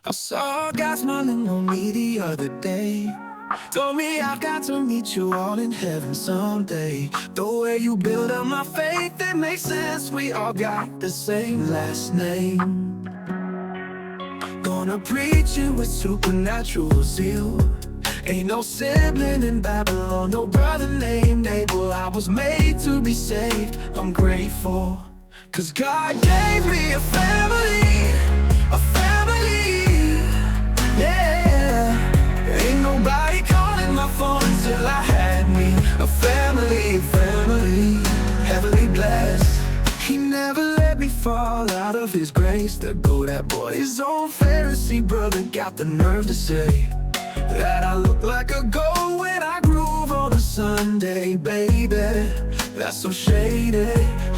I saw a guy smiling on me the other day. Told me I've got to meet you all in heaven someday. The way you build up my faith, it makes sense. We all got the same last name. Gonna preach you with supernatural zeal. Ain't no sibling in Babylon, no brother named Abel. I was made to be saved, I'm grateful. Cause God gave me a family, yeah. Ain't nobody calling my phone until I had me a family, heavily blessed. He never let me fall out of his grace. There go that boy, his own Pharisee brother got the nerve to say that I look like a goat when I groove on a Sunday, baby. That's so shady.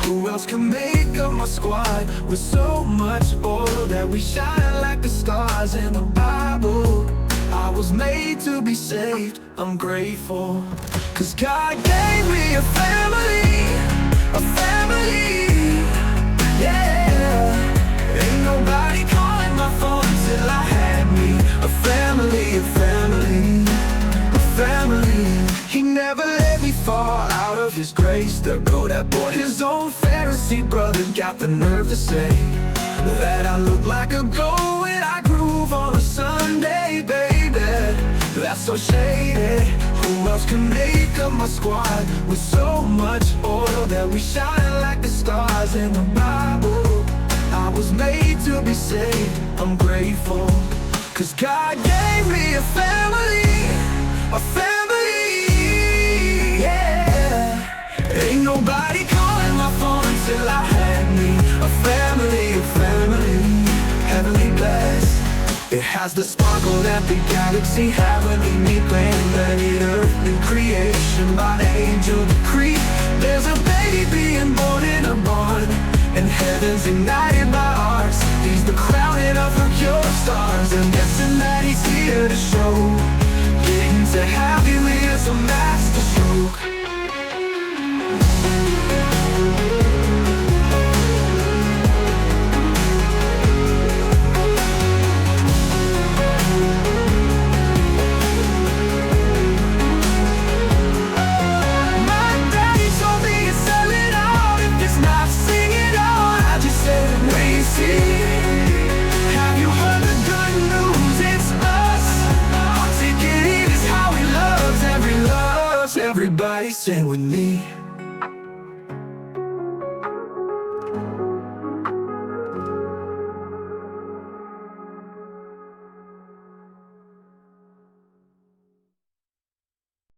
Who else can make up my squad with so much oil that we shine like the stars in the Bible? I was made to be saved, I'm grateful. Cause God gave me a family, yeah. Ain't nobody calling my phone till I had me a family. He never let me fall out of his grace. There go that boy, his own Pharisee brother got the nerve to say that I look like a goat when I groove on a Sunday, baby. That's so shady. Who else can make up my squad with so much oil that we shine like the stars in the Bible? I was made to be saved, I'm grateful. Cause God gave me a family, yeah. Ain't nobody calling my phone until I had me a family, heavenly blessed. It has the sparkle that the galaxy heavenly me playing planet Earth, new creation by angel decree. There's a baby being born in a barn, and heaven's ignited by ours. He's the crowning of her pure stars, and guessing that he's here to show getting to have you is a master stroke. Have you heard the good news? It's us. Our ticket is how he loves everybody sing with me.